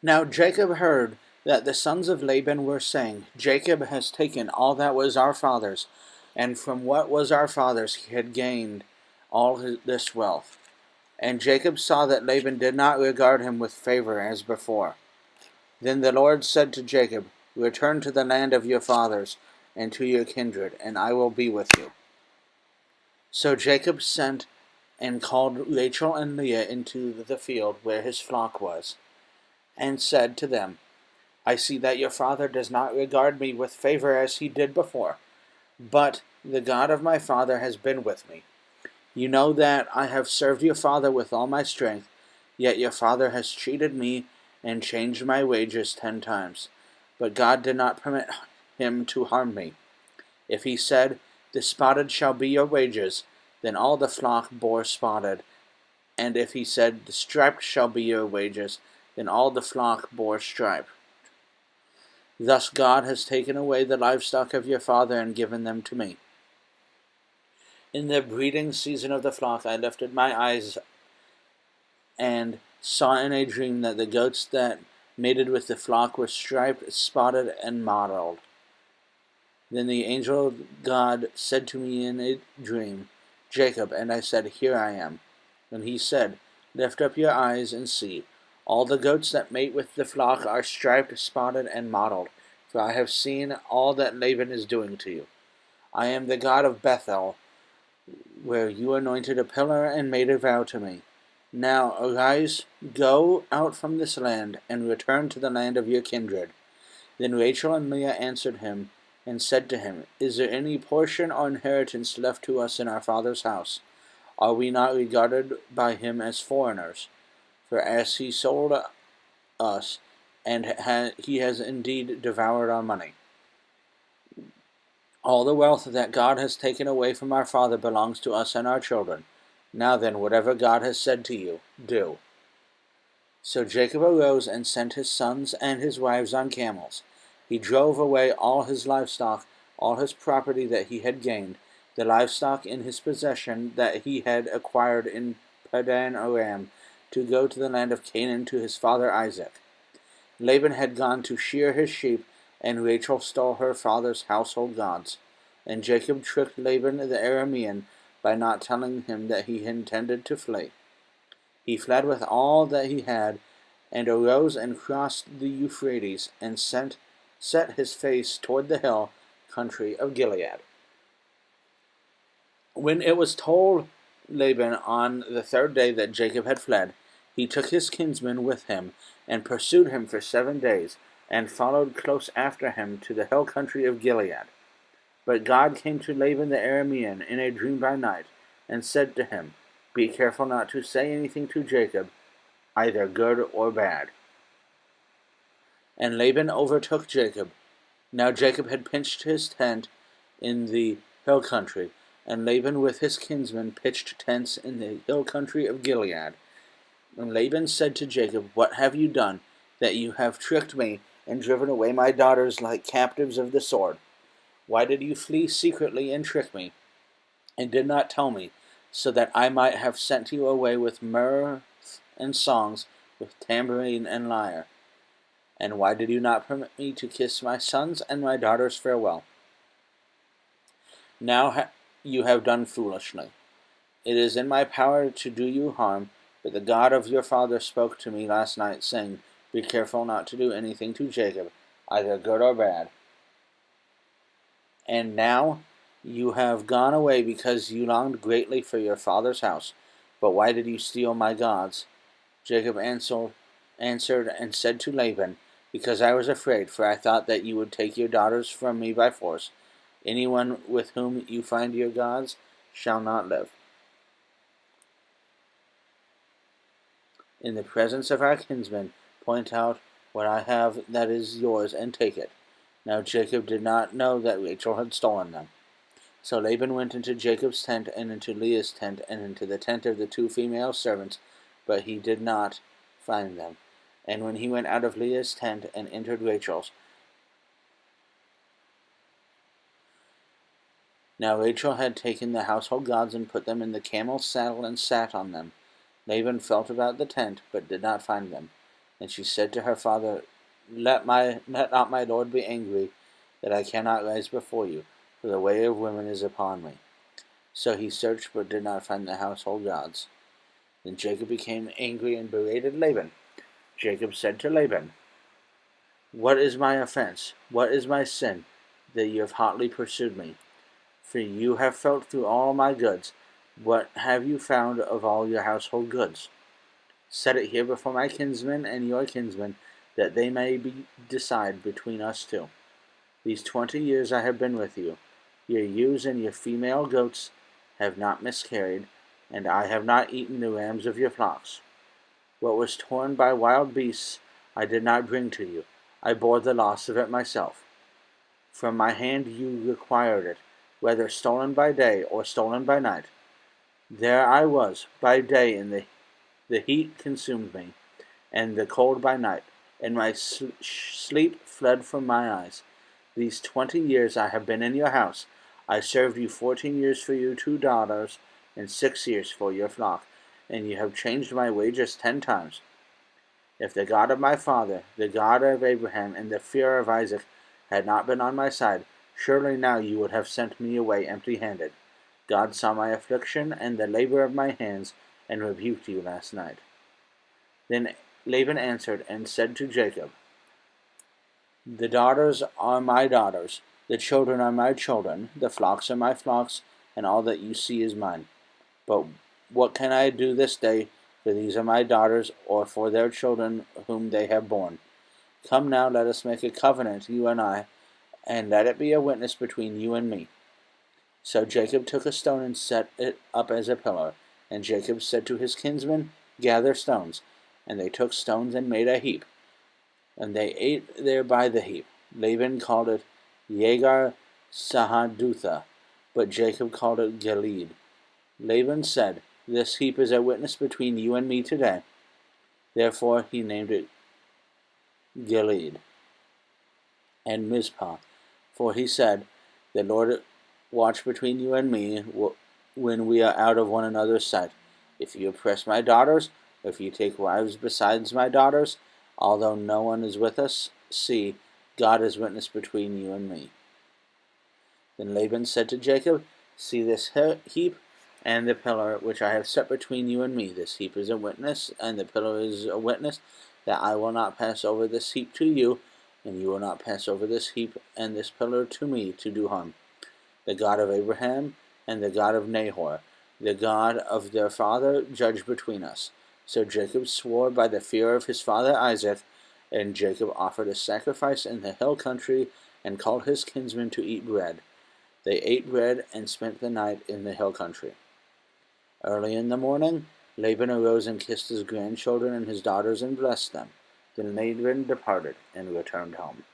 Now Jacob heard that the sons of Laban were saying, Jacob has taken all that was our father's, and from what was our father's he had gained this wealth. And Jacob saw that Laban did not regard him with favor as before. Then the Lord said to Jacob, Return to the land of your fathers, and to your kindred, and I will be with you. So Jacob sent and called Rachel and Leah into the field where his flock was, and said to them, I see that your father does not regard me with favor as he did before, but the God of my father has been with me. You know that I have served your father with all my strength, yet your father has cheated me and changed my wages 10 times. But God did not permit him to harm me. If he said, The spotted shall be your wages, then all the flock bore spotted. And if he said, The striped shall be your wages, then all the flock bore striped. Thus God has taken away the livestock of your father and given them to me. In the breeding season of the flock I lifted my eyes and saw in a dream that the goats that mated with the flock were striped, spotted, and mottled. Then the angel of God said to me in a dream, Jacob, and I said, Here I am. And he said, Lift up your eyes and see. All the goats that mate with the flock are striped, spotted, and mottled, for I have seen all that Laban is doing to you. I am the God of Bethel, where you anointed a pillar and made a vow to me. Now arise, go out from this land, and return to the land of your kindred. Then Rachel and Leah answered him, and said to him, Is there any portion or inheritance left to us in our father's house? Are we not regarded by him as foreigners? For as he sold us, and he has indeed devoured our money. All the wealth that God has taken away from our father belongs to us and our children. Now then, whatever God has said to you, do. So Jacob arose and sent his sons and his wives on camels. He drove away all his livestock, all his property that he had gained, the livestock in his possession that he had acquired in Padan Aram, to go to the land of Canaan to his father Isaac. Laban had gone to shear his sheep, and Rachel stole her father's household gods. And Jacob tricked Laban the Aramean by not telling him that he intended to flee. He fled with all that he had, and arose and crossed the Euphrates, and set his face toward the hill country of Gilead. When it was told Laban on the 3rd day that Jacob had fled, he took his kinsmen with him, and pursued him for 7 days, and followed close after him to the hill country of Gilead. But God came to Laban the Aramean in a dream by night, and said to him, Be careful not to say anything to Jacob, either good or bad. And Laban overtook Jacob. Now Jacob had pitched his tent in the hill country, and Laban with his kinsmen pitched tents in the hill country of Gilead. And Laban said to Jacob, What have you done, that you have tricked me, and driven away my daughters like captives of the sword? Why did you flee secretly and trick me, and did not tell me, so that I might have sent you away with mirth and songs, with tambourine and lyre? And why did you not permit me to kiss my sons and my daughters farewell? Now you have done foolishly. It is in my power to do you harm, but the God of your father spoke to me last night, saying, Be careful not to do anything to Jacob, either good or bad. And now you have gone away because you longed greatly for your father's house. But why did you steal my gods? Jacob answered and said to Laban, Because I was afraid, for I thought that you would take your daughters from me by force. Anyone with whom you find your gods shall not live. In the presence of our kinsmen, point out what I have that is yours, and take it. Now Jacob did not know that Rachel had stolen them. So Laban went into Jacob's tent, and into Leah's tent, and into the tent of the 2 female servants, but he did not find them. And when he went out of Leah's tent and entered Rachel's, now Rachel had taken the household gods and put them in the camel's saddle and sat on them. Laban felt about the tent, but did not find them. And she said to her father, let not my lord be angry, that I cannot rise before you, for the way of women is upon me. So he searched, but did not find the household gods. Then Jacob became angry and berated Laban. Jacob said to Laban, what is my offense? What is my sin, that you have hotly pursued me? For you have felt through all my goods. What have you found of all your household goods? Set it here before my kinsmen and your kinsmen, that they may decide between us two. These 20 years I have been with you. Your ewes and your female goats have not miscarried, and I have not eaten the rams of your flocks. What was torn by wild beasts I did not bring to you. I bore the loss of it myself. From my hand you required it, whether stolen by day or stolen by night. There I was by day, and the heat consumed me, and the cold by night, and my sleep fled from my eyes. These 20 years I have been in your house. I served you 14 years for your 2 daughters, and 6 years for your flock, and you have changed my wages 10 times. If the God of my father, the God of Abraham, and the fear of Isaac had not been on my side, surely now you would have sent me away empty-handed. God saw my affliction and the labor of my hands, and rebuked you last night. Then Laban answered and said to Jacob, the daughters are my daughters, the children are my children, the flocks are my flocks, and all that you see is mine. But what can I do this day, for these are my daughters, or for their children whom they have borne? Come now, let us make a covenant, you and I, and let it be a witness between you and me. So Jacob took a stone and set it up as a pillar. And Jacob said to his kinsmen, gather stones. And they took stones and made a heap. And they ate there by the heap. Laban called it Yegar Sahadutha, but Jacob called it Gilead. Laban said, this heap is a witness between you and me today. Therefore he named it Gilead and Mizpah. For he said, the Lord watch between you and me when we are out of one another's sight. If you oppress my daughters, or if you take wives besides my daughters, although no one is with us, see, God is witness between you and me. Then Laban said to Jacob, see this heap and the pillar which I have set between you and me. This heap is a witness, and the pillar is a witness, that I will not pass over this heap to you, and you will not pass over this heap and this pillar to me to do harm. The God of Abraham and the God of Nahor, the God of their father, judge between us. So Jacob swore by the fear of his father Isaac, and Jacob offered a sacrifice in the hill country, and called his kinsmen to eat bread. They ate bread and spent the night in the hill country. Early in the morning, Laban arose and kissed his grandchildren and his daughters and blessed them. Then Laban departed and returned home.